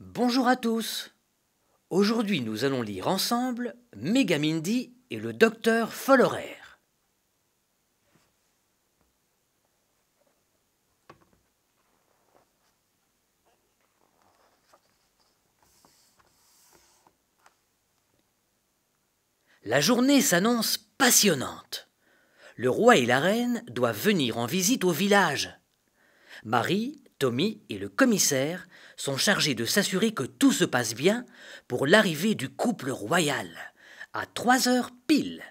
Bonjour à tous. Aujourd'hui, nous allons lire ensemble Megamindy et le docteur Follerer. La journée s'annonce passionnante. Le roi et la reine doivent venir en visite au village. Marie, Tommy et le commissaire sont chargés de s'assurer que tout se passe bien pour l'arrivée du couple royal, à 3 heures pile.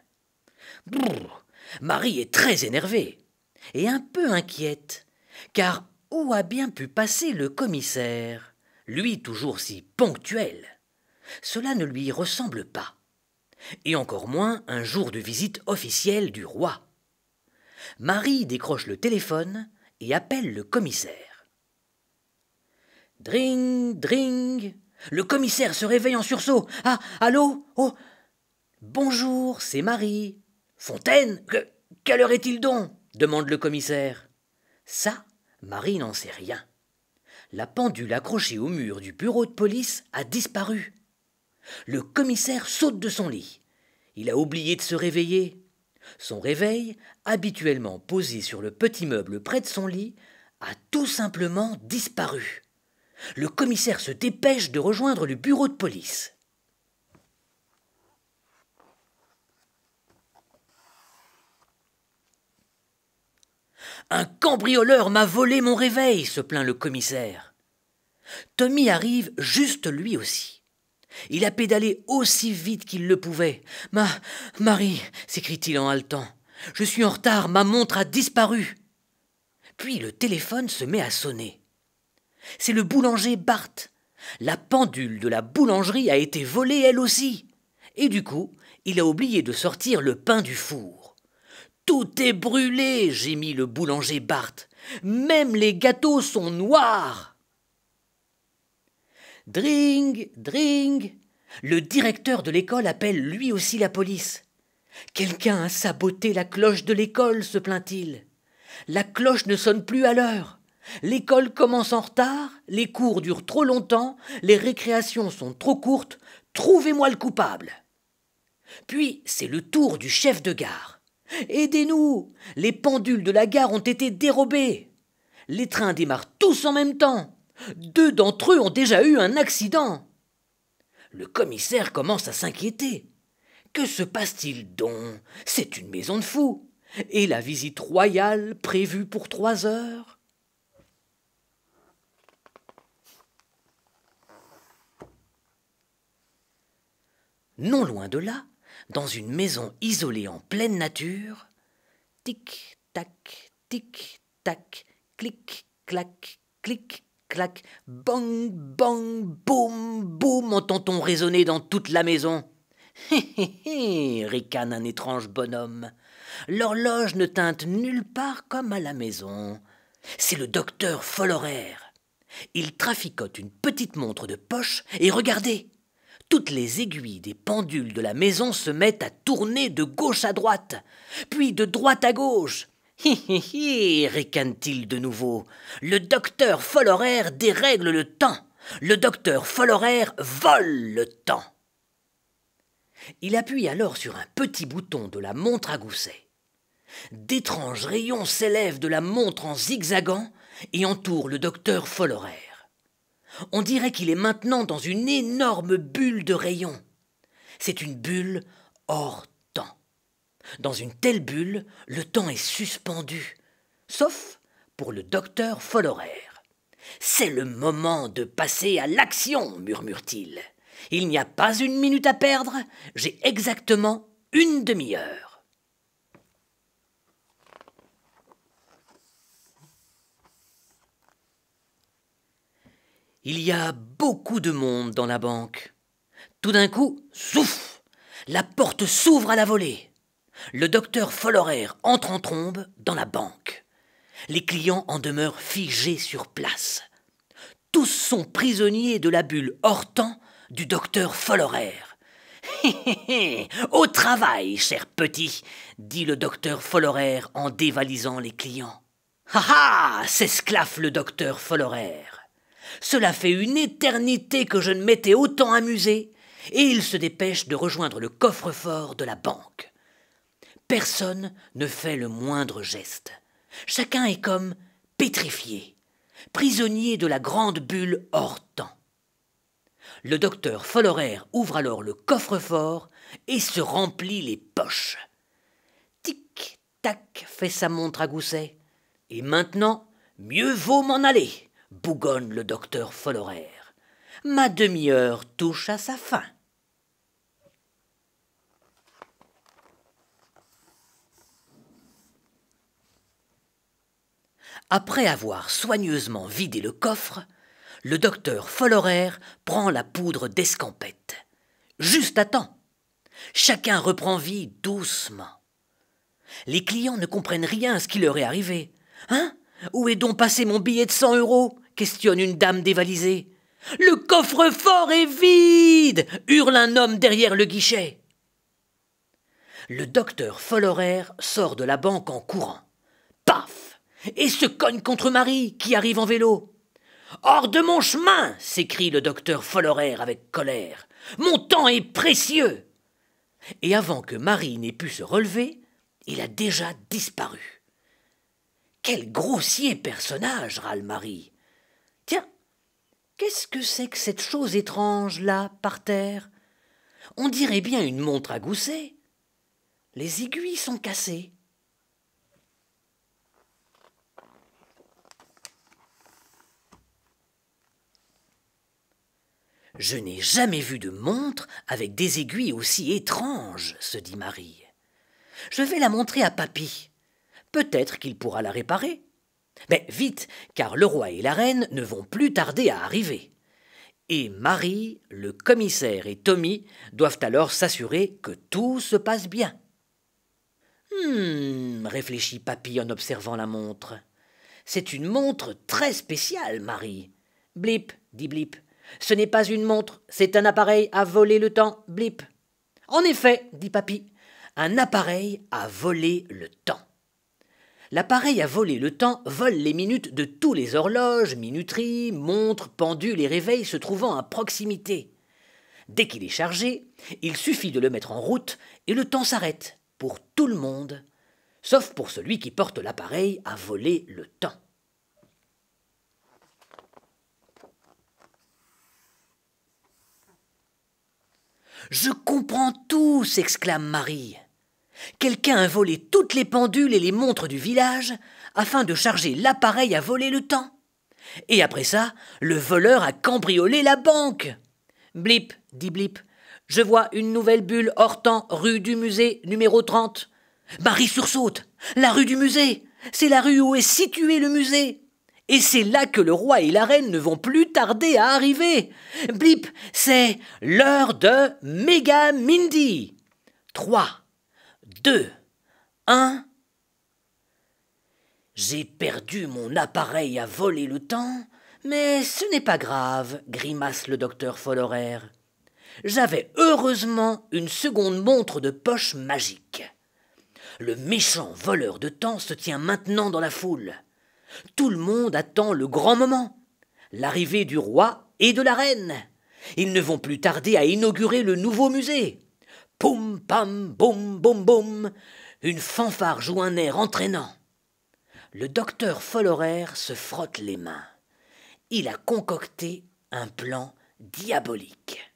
Brrr, Marie est très énervée et un peu inquiète, car où a bien pu passer le commissaire, lui toujours si ponctuel? Cela ne lui ressemble pas, et encore moins un jour de visite officielle du roi. Marie décroche le téléphone et appelle le commissaire. Dring, dring. Le commissaire se réveille en sursaut. Ah, allô? Oh, bonjour, c'est Marie. Fontaine? Quelle heure est-il donc? Demande le commissaire. Ça, Marie n'en sait rien. La pendule accrochée au mur du bureau de police a disparu. Le commissaire saute de son lit. Il a oublié de se réveiller. Son réveil, habituellement posé sur le petit meuble près de son lit, a tout simplement disparu. Le commissaire se dépêche de rejoindre le bureau de police. Un cambrioleur m'a volé mon réveil, se plaint le commissaire. Tommy arrive juste lui aussi. Il a pédalé aussi vite qu'il le pouvait. Marie, s'écrie-t-il en haletant, je suis en retard, ma montre a disparu. Puis le téléphone se met à sonner. C'est le boulanger Bart. La pendule de la boulangerie a été volée elle aussi. Et du coup, il a oublié de sortir le pain du four. Tout est brûlé, gémit le boulanger Bart. Même les gâteaux sont noirs. Dring, dring. Le directeur de l'école appelle lui aussi la police. Quelqu'un a saboté la cloche de l'école, se plaint-il. La cloche ne sonne plus à l'heure. L'école commence en retard, les cours durent trop longtemps, les récréations sont trop courtes, trouvez-moi le coupable. Puis c'est le tour du chef de gare. Aidez-nous, les pendules de la gare ont été dérobées. Les trains démarrent tous en même temps. 2 d'entre eux ont déjà eu un accident. Le commissaire commence à s'inquiéter. Que se passe-t-il donc? C'est une maison de fous. Et la visite royale prévue pour 3 heures? Non loin de là, dans une maison isolée en pleine nature, tic-tac, tic-tac, clic-clac, clic-clac, bang, bang, boum, boum, entend-on résonner dans toute la maison. Hé hé hé, ricane un étrange bonhomme. L'horloge ne tinte nulle part comme à la maison. C'est le docteur Follerer. Il traficote une petite montre de poche et regardez, toutes les aiguilles des pendules de la maison se mettent à tourner de gauche à droite, puis de droite à gauche. Hi hi hi, ricane-t-il de nouveau. Le docteur Follerer dérègle le temps. Le docteur Follerer vole le temps. Il appuie alors sur un petit bouton de la montre à gousset. D'étranges rayons s'élèvent de la montre en zigzagant et entourent le docteur Follerer. On dirait qu'il est maintenant dans une énorme bulle de rayons. C'est une bulle hors temps. Dans une telle bulle, le temps est suspendu, sauf pour le docteur Follerer. « C'est le moment de passer à l'action » murmure-t-il. « Il n'y a pas une minute à perdre, j'ai exactement une demi-heure. » Il y a beaucoup de monde dans la banque. Tout d'un coup, zouf, la porte s'ouvre à la volée. Le docteur Follerer entre en trombe dans la banque. Les clients en demeurent figés sur place. Tous sont prisonniers de la bulle hors temps du docteur Follerer. « Hé hé hé, au travail, cher petit !» dit le docteur Follerer en dévalisant les clients. « Ha ha !» s'esclaffe le docteur Follerer. Cela fait une éternité que je ne m'étais autant amusé. » Et il se dépêche de rejoindre le coffre-fort de la banque. Personne ne fait le moindre geste. Chacun est comme pétrifié, prisonnier de la grande bulle hors temps. Le docteur Follerer ouvre alors le coffre-fort et se remplit les poches. Tic-tac, fait sa montre à gousset. Et maintenant, mieux vaut m'en aller, bougonne le docteur Follerer. Ma demi-heure touche à sa fin. Après avoir soigneusement vidé le coffre, le docteur Follerer prend la poudre d'escampette. Juste à temps. Chacun reprend vie doucement. Les clients ne comprennent rien à ce qui leur est arrivé. « Hein ? Où est donc passé mon billet de 100 € » questionne une dame dévalisée. « Le coffre-fort est vide » hurle un homme derrière le guichet. Le docteur Follerer sort de la banque en courant. Paf ! Et se cogne contre Marie, qui arrive en vélo. « Hors de mon chemin !» s'écrie le docteur Follerer avec colère. « Mon temps est précieux !» Et avant que Marie n'ait pu se relever, il a déjà disparu. « Quel grossier personnage !» râle Marie. « Tiens, qu'est-ce que c'est que cette chose étrange, là, par terre ? On dirait bien une montre à gousset. Les aiguilles sont cassées. » « Je n'ai jamais vu de montre avec des aiguilles aussi étranges, » se dit Marie. « Je vais la montrer à papy. Peut-être qu'il pourra la réparer. Mais vite, car le roi et la reine ne vont plus tarder à arriver. » Et Marie, le commissaire et Tommy doivent alors s'assurer que tout se passe bien. « réfléchit papy en observant la montre. « C'est une montre très spéciale, Marie. »« Blip, dit Blip. Ce n'est pas une montre, c'est un appareil à voler le temps, Blip. »« En effet, dit papy, un appareil à voler le temps. » L'appareil à voler le temps vole les minutes de tous les horloges, minuteries, montres, pendules et réveils se trouvant à proximité. Dès qu'il est chargé, il suffit de le mettre en route et le temps s'arrête pour tout le monde, sauf pour celui qui porte l'appareil à voler le temps. « Je comprends tout !» s'exclame Marie. « Quelqu'un a volé toutes les pendules et les montres du village afin de charger l'appareil à voler le temps. Et après ça, le voleur a cambriolé la banque. »« Blip, dit Blip, je vois une nouvelle bulle hors temps, rue du Musée, numéro 30. » Marie sursaute. « La rue du Musée, c'est la rue où est situé le musée. Et c'est là que le roi et la reine ne vont plus tarder à arriver. Blip, c'est l'heure de Méga Mindy. 3, 2, 1. J'ai perdu mon appareil à voler le temps, mais ce n'est pas grave, grimace le docteur Follerer. J'avais heureusement une seconde montre de poche magique. Le méchant voleur de temps se tient maintenant dans la foule. Tout le monde attend le grand moment, l'arrivée du roi et de la reine. Ils ne vont plus tarder à inaugurer le nouveau musée. Poum, pam, boum, boum, boum. Une fanfare joue un air entraînant. Le docteur Follerer se frotte les mains. Il a concocté un plan diabolique.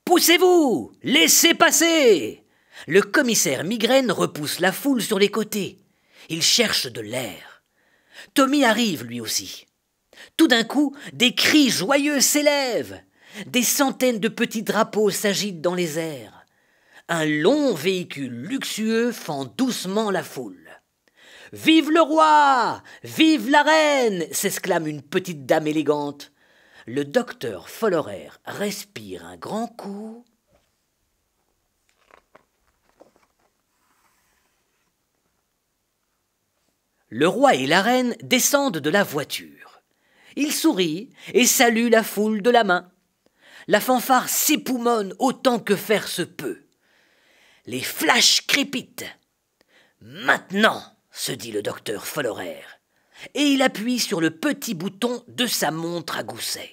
Poussez-vous! Laissez passer! Le commissaire Migraine repousse la foule sur les côtés. Il cherche de l'air. Tommy arrive lui aussi. Tout d'un coup, des cris joyeux s'élèvent. Des centaines de petits drapeaux s'agitent dans les airs. Un long véhicule luxueux fend doucement la foule. « Vive le roi! Vive la reine !» s'exclame une petite dame élégante. Le docteur Follerer respire un grand coup. Le roi et la reine descendent de la voiture. Ils sourient et saluent la foule de la main. La fanfare s'époumonne autant que faire se peut. Les flashs crépitent. Maintenant, se dit le docteur Follerer, et il appuie sur le petit bouton de sa montre à gousset.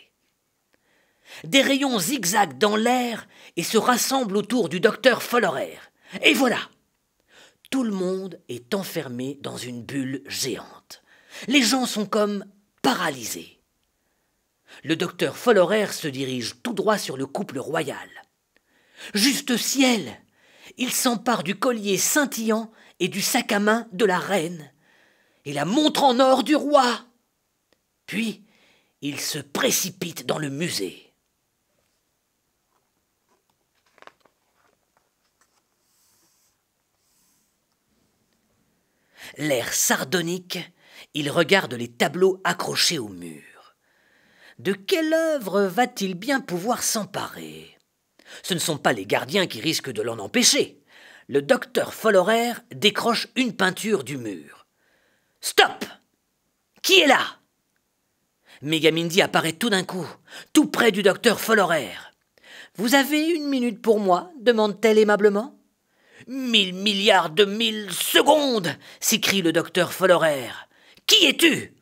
Des rayons zigzaguent dans l'air et se rassemblent autour du docteur Follerer. Et voilà! Tout le monde est enfermé dans une bulle géante. Les gens sont comme paralysés. Le docteur Follerer se dirige tout droit sur le couple royal. Juste ciel! Il s'empare du collier scintillant et du sac à main de la reine, et la montre en or du roi. Puis, il se précipite dans le musée. L'air sardonique, il regarde les tableaux accrochés au mur. De quelle œuvre va-t-il bien pouvoir s'emparer? Ce ne sont pas les gardiens qui risquent de l'en empêcher. Le docteur Follerer décroche une peinture du mur. « Stop! Qui est là ?» Megamindy apparaît tout d'un coup, tout près du docteur Follerer. « Vous avez 1 minute pour moi ?» demande-t-elle aimablement. « 1000 milliards de 1000 secondes !» s'écrie le docteur Follerer. « Qui es-tu ?»«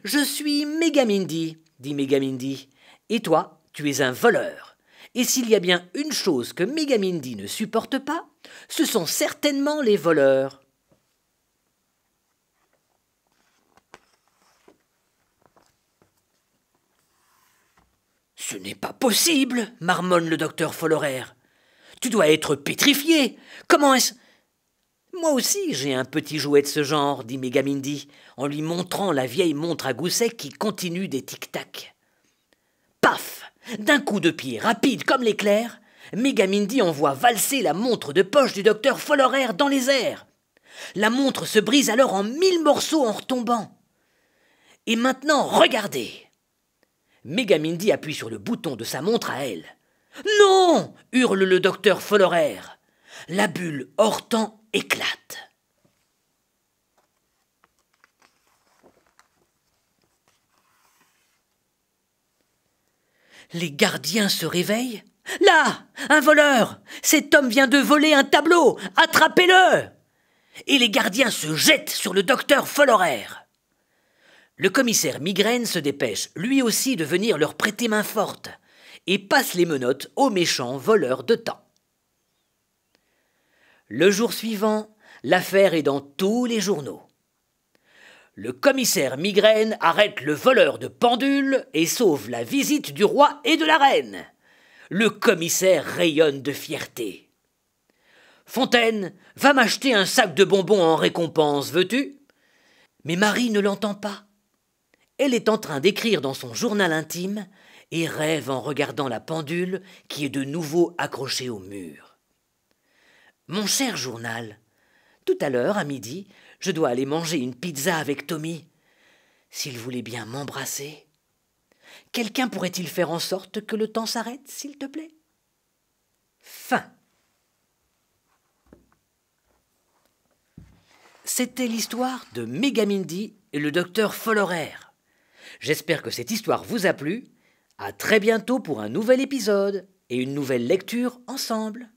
Je suis Megamindy, » dit Megamindy. « Et toi, tu es un voleur. Et s'il y a bien une chose que Megamindy ne supporte pas, ce sont certainement les voleurs. » « Ce n'est pas possible, marmonne le docteur Follerer. Tu dois être pétrifié. Comment est-ce... » « Moi aussi, j'ai un petit jouet de ce genre, dit Megamindy, en lui montrant la vieille montre à gousset qui continue des tic-tac. Paf! D'un coup de pied rapide comme l'éclair, Megamindy envoie valser la montre de poche du docteur Follerer dans les airs. La montre se brise alors en 1000 morceaux en retombant. Et maintenant, regardez! Megamindy appuie sur le bouton de sa montre à elle. « Non !» hurle le docteur Follerer. La bulle hors temps éclate. Les gardiens se réveillent. « Là, un voleur! Cet homme vient de voler un tableau! Attrapez-le !» Et les gardiens se jettent sur le docteur Follerer. Le commissaire Migraine se dépêche, lui aussi, de venir leur prêter main forte, et passe les menottes aux méchants voleurs de temps. Le jour suivant, l'affaire est dans tous les journaux. Le commissaire Migraine arrête le voleur de pendules et sauve la visite du roi et de la reine. Le commissaire rayonne de fierté. « Fontaine, va m'acheter un sac de bonbons en récompense, veux-tu » Mais Marie ne l'entend pas. Elle est en train d'écrire dans son journal intime et rêve en regardant la pendule qui est de nouveau accrochée au mur. Mon cher journal, tout à l'heure, à midi, je dois aller manger une pizza avec Tommy. S'il voulait bien m'embrasser. Quelqu'un pourrait-il faire en sorte que le temps s'arrête, s'il te plaît? Fin. C'était l'histoire de Megamindy et le docteur Follerer. J'espère que cette histoire vous a plu. À très bientôt pour un nouvel épisode et une nouvelle lecture ensemble.